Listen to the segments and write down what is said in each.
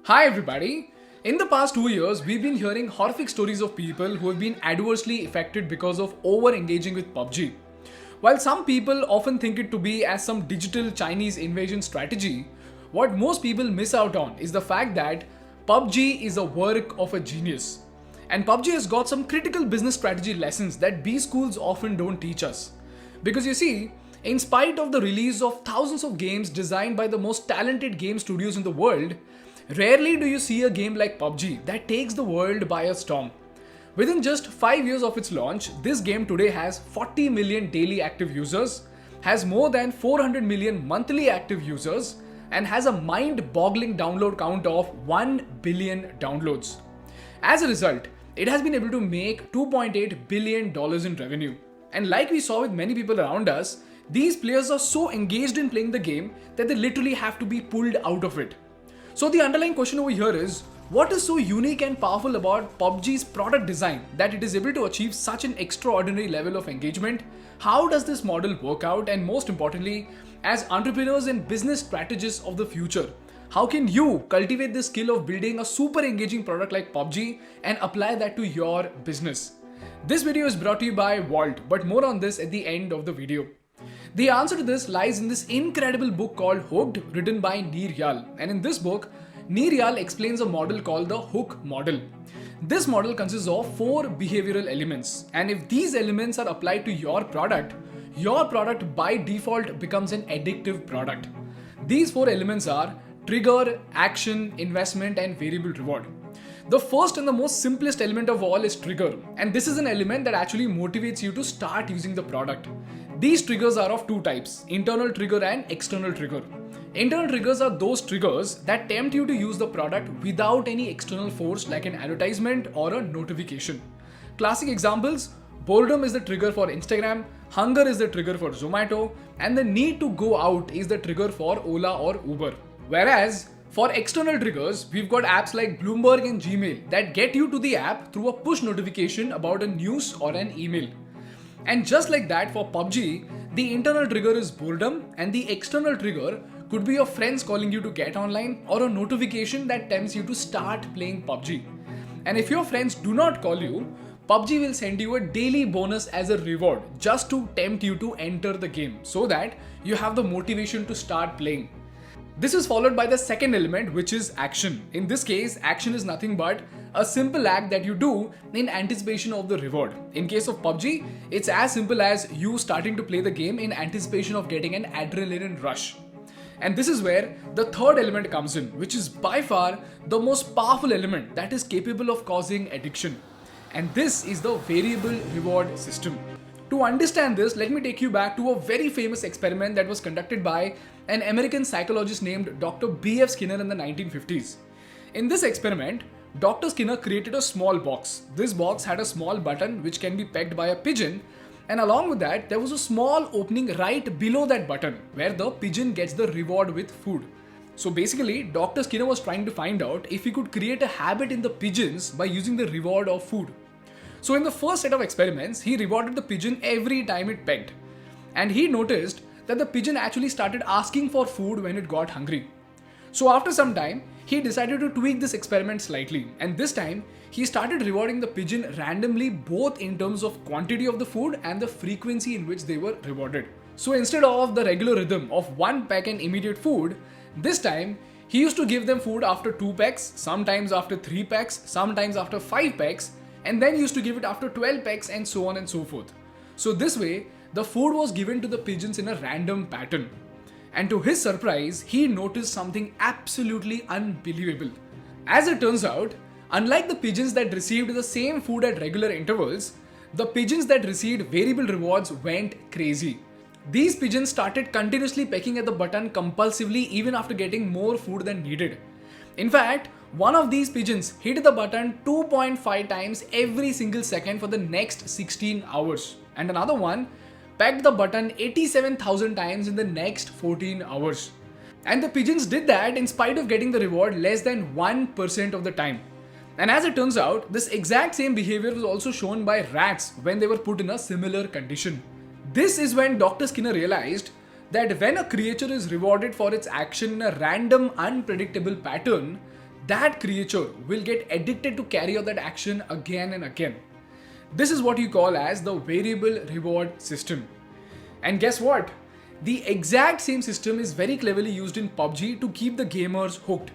Hi everybody! In the past 2 years, we've been hearing horrific stories of people who have been adversely affected because of over-engaging with Pubg. While some people often think it to be as some digital Chinese invasion strategy, what most people miss out on is the fact that Pubg is a work of a genius. And Pubg has got some critical business strategy lessons that B schools often don't teach us. Because you see, in spite of the release of thousands of games designed by the most talented game studios in the world, rarely do you see a game like Pubg that takes the world by a storm. Within just 5 years of its launch, this game today has 40 million daily active users, has more than 400 million monthly active users, and has a mind-boggling download count of 1 billion downloads. As a result, it has been able to make $2.8 billion in revenue. And like we saw with many people around us, these players are so engaged in playing the game that they literally have to be pulled out of it. So the underlying question over here is, what is so unique and powerful about Pubg's product design that it is able to achieve such an extraordinary level of engagement? How does this model work out? And most importantly, as entrepreneurs and business strategists of the future, how can you cultivate the skill of building a super engaging product like Pubg and apply that to your business? This video is brought to you by Vault, but more on this at the end of the video. The answer to this lies in this incredible book called Hooked, written by Royale. And in this book, Royale explains a model called the hook model. This model consists of 4 behavioral elements. And if these elements are applied to your product by default becomes an addictive product. These 4 elements are trigger, action, investment, and variable reward. The first and the most simplest element of all is trigger. And this is an element that actually motivates you to start using the product. These triggers are of 2 types, internal trigger and external trigger. Internal triggers are those triggers that tempt you to use the product without any external force like an advertisement or a notification. Classic examples, boredom is the trigger for Instagram, hunger is the trigger for Zomato, and the need to go out is the trigger for Ola or Uber. Whereas, for external triggers, we've got apps like Bloomberg and Gmail that get you to the app through a push notification about a news or an email. And just like that, for Pubg, the internal trigger is boredom and the external trigger could be your friends calling you to get online or a notification that tempts you to start playing Pubg. And if your friends do not call you, Pubg will send you a daily bonus as a reward just to tempt you to enter the game so that you have the motivation to start playing. This is followed by the second element, which is action. In this case, action is nothing but a simple act that you do in anticipation of the reward. In case of Pubg, it's as simple as you starting to play the game in anticipation of getting an adrenaline rush. And this is where the third element comes in, which is by far the most powerful element that is capable of causing addiction. And this is the variable reward system. To understand this, let me take you back to a very famous experiment that was conducted by an American psychologist named Dr. B.F. Skinner in the 1950s. In this experiment, Dr. Skinner created a small box. This box had a small button which can be pegged by a pigeon, and along with that, there was a small opening right below that button where the pigeon gets the reward with food. So basically, Dr. Skinner was trying to find out if he could create a habit in the pigeons by using the reward of food. So in the first set of experiments, he rewarded the pigeon every time it pegged. And he noticed that the pigeon actually started asking for food when it got hungry. So after some time, he decided to tweak this experiment slightly. And this time, he started rewarding the pigeon randomly both in terms of quantity of the food and the frequency in which they were rewarded. So instead of the regular rhythm of 1 peck and immediate food, this time, he used to give them food after 2 pecks, sometimes after 3 pecks, sometimes after 5 pecks, and then used to give it after 12 pecks and so on and so forth. So this way, the food was given to the pigeons in a random pattern. And to his surprise, he noticed something absolutely unbelievable. As it turns out, unlike the pigeons that received the same food at regular intervals, the pigeons that received variable rewards went crazy. These pigeons started continuously pecking at the button compulsively even after getting more food than needed. In fact, one of these pigeons hit the button 2.5 times every single second for the next 16 hours. And another one pegged the button 87,000 times in the next 14 hours. And the pigeons did that in spite of getting the reward less than 1% of the time. And as it turns out, this exact same behavior was also shown by rats when they were put in a similar condition. This is when Dr. Skinner realized that when a creature is rewarded for its action in a random, unpredictable pattern, that creature will get addicted to carry out that action again and again. This is what you call as the variable reward system. And guess what? The exact same system is very cleverly used in PUBG to keep the gamers hooked.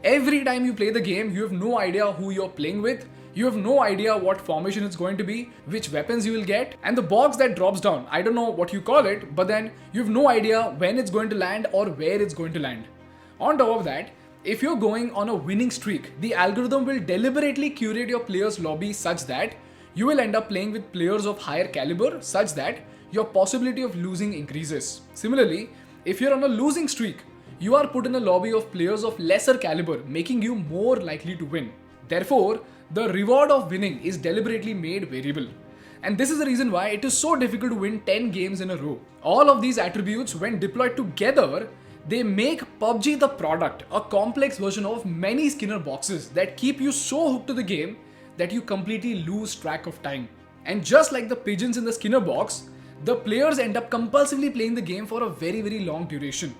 Every time you play the game, you have no idea who you're playing with, you have no idea what formation it's going to be, which weapons you will get, and the box that drops down, I don't know what you call it, but then you have no idea when it's going to land or where it's going to land. On top of that, if you're going on a winning streak, the algorithm will deliberately curate your players' lobby such that you will end up playing with players of higher caliber such that your possibility of losing increases. Similarly, if you're on a losing streak, you are put in a lobby of players of lesser caliber, making you more likely to win. Therefore, the reward of winning is deliberately made variable. And this is the reason why it is so difficult to win 10 games in a row. All of these attributes, when deployed together, they make PUBG the product, a complex version of many Skinner boxes that keep you so hooked to the game that you completely lose track of time. And just like the pigeons in the Skinner box, the players end up compulsively playing the game for a very long duration.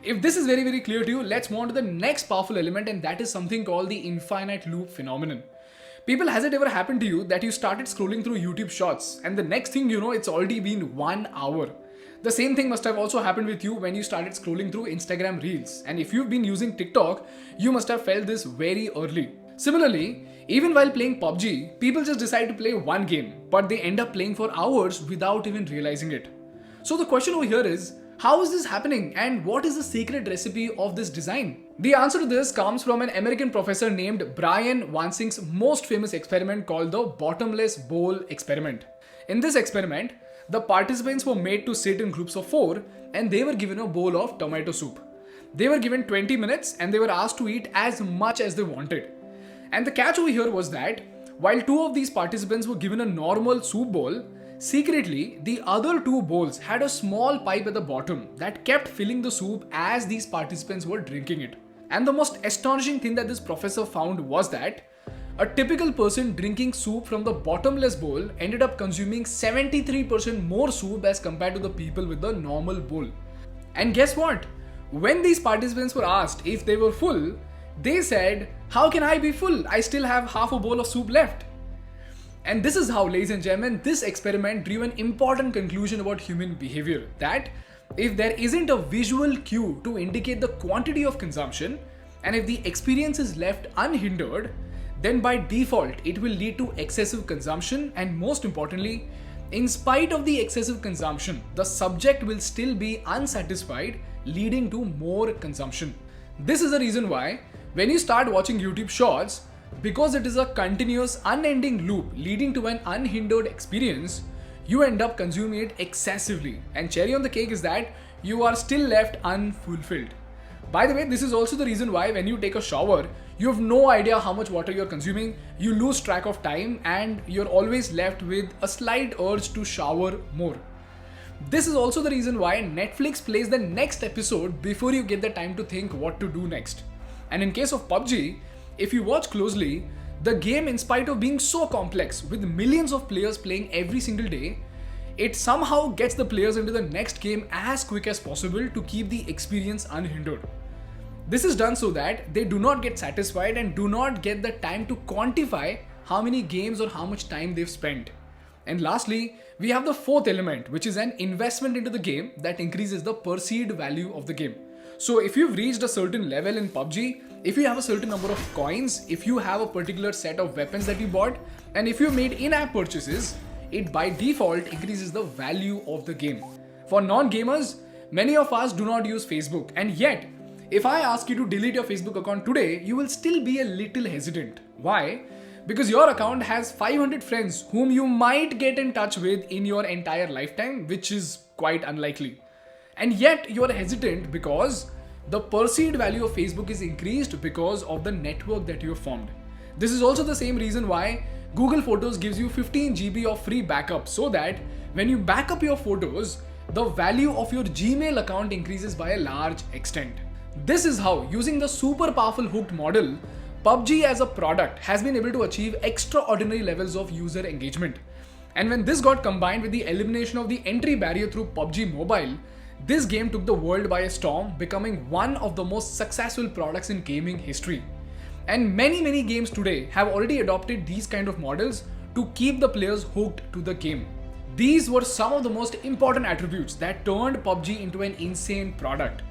If this is very clear to you, let's move on to the next powerful element, and that is something called the infinite loop phenomenon. People, has it ever happened to you that you started scrolling through YouTube shorts and the next thing you know, it's already been 1 hour? The same thing must have also happened with you when you started scrolling through Instagram Reels. And if you've been using TikTok, you must have felt this very early. Similarly, even while playing PUBG, people just decide to play one game, but they end up playing for hours without even realizing it. So the question over here is, how is this happening and what is the secret recipe of this design? The answer to this comes from an American professor named Brian Wansing's most famous experiment called the bottomless bowl experiment. In this experiment, the participants were made to sit in groups of 4 and they were given a bowl of tomato soup. They were given 20 minutes and they were asked to eat as much as they wanted. And the catch over here was that while 2 of these participants were given a normal soup bowl, secretly, the other 2 bowls had a small pipe at the bottom that kept filling the soup as these participants were drinking it. And the most astonishing thing that this professor found was that a typical person drinking soup from the bottomless bowl ended up consuming 73% more soup as compared to the people with the normal bowl. And guess what? When these participants were asked if they were full, they said, "How can I be full? I still have half a bowl of soup left." And this is how, ladies and gentlemen, this experiment drew an important conclusion about human behavior, that if there isn't a visual cue to indicate the quantity of consumption, and if the experience is left unhindered, then by default it will lead to excessive consumption, and most importantly, in spite of the excessive consumption, the subject will still be unsatisfied, leading to more consumption. This is the reason why when you start watching YouTube Shorts, because it is a continuous, unending loop leading to an unhindered experience, you end up consuming it excessively. And cherry on the cake is that you are still left unfulfilled. By the way, this is also the reason why when you take a shower, you have no idea how much water you're consuming, you lose track of time, and you're always left with a slight urge to shower more. This is also the reason why Netflix plays the next episode before you get the time to think what to do next. And in case of PUBG, if you watch closely, the game, in spite of being so complex with millions of players playing every single day, it somehow gets the players into the next game as quick as possible to keep the experience unhindered. This is done so that they do not get satisfied and do not get the time to quantify how many games or how much time they've spent. And lastly, we have the fourth element, which is an investment into the game that increases the perceived value of the game. So if you've reached a certain level in PUBG, if you have a certain number of coins, if you have a particular set of weapons that you bought, and if you made in-app purchases, it by default increases the value of the game. For non-gamers, many of us do not use Facebook, and yet, if I ask you to delete your Facebook account today, you will still be a little hesitant. Why? Because your account has 500 friends whom you might get in touch with in your entire lifetime, which is quite unlikely. And yet you are hesitant because the perceived value of Facebook is increased because of the network that you have formed. This is also the same reason why Google Photos gives you 15 GB of free backup, so that when you back up your photos, the value of your Gmail account increases by a large extent. This is how, using the super powerful hooked model, PUBG as a product has been able to achieve extraordinary levels of user engagement. And when this got combined with the elimination of the entry barrier through PUBG Mobile, this game took the world by a storm, becoming one of the most successful products in gaming history. And many games today have already adopted these kind of models to keep the players hooked to the game. These were some of the most important attributes that turned PUBG into an insane product.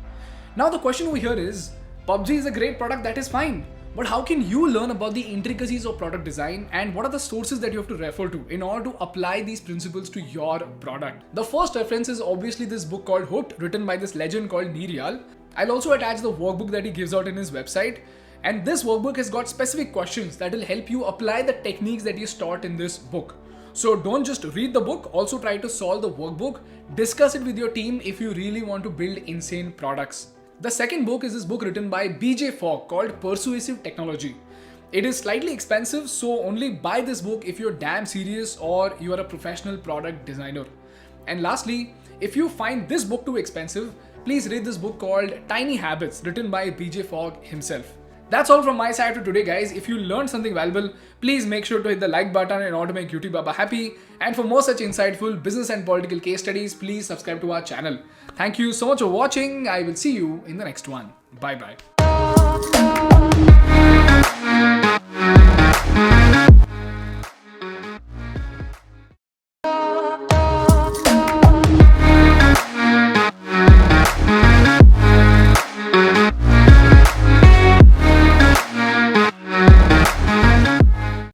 Now the question over here is, PUBG is a great product, that is fine. But how can you learn about the intricacies of product design and what are the sources that you have to refer to in order to apply these principles to your product? The first reference is obviously this book called Hooked, written by this legend called royale. I'll also attach the workbook that he gives out in his website. And this workbook has got specific questions that will help you apply the techniques that is taught in this book. So don't just read the book, also try to solve the workbook, discuss it with your team if you really want to build insane products. The second book is this book written by BJ Fogg called Persuasive Technology. It is slightly expensive, so only buy this book if you're damn serious or you are a professional product designer. And lastly, if you find this book too expensive, please read this book called Tiny Habits, written by BJ Fogg himself. That's all from my side for today, guys. If you learned something valuable, please make sure to hit the like button in order to make YouTube Baba happy. And for more such insightful business and political case studies, please subscribe to our channel. Thank you so much for watching. I will see you in the next one. Bye bye.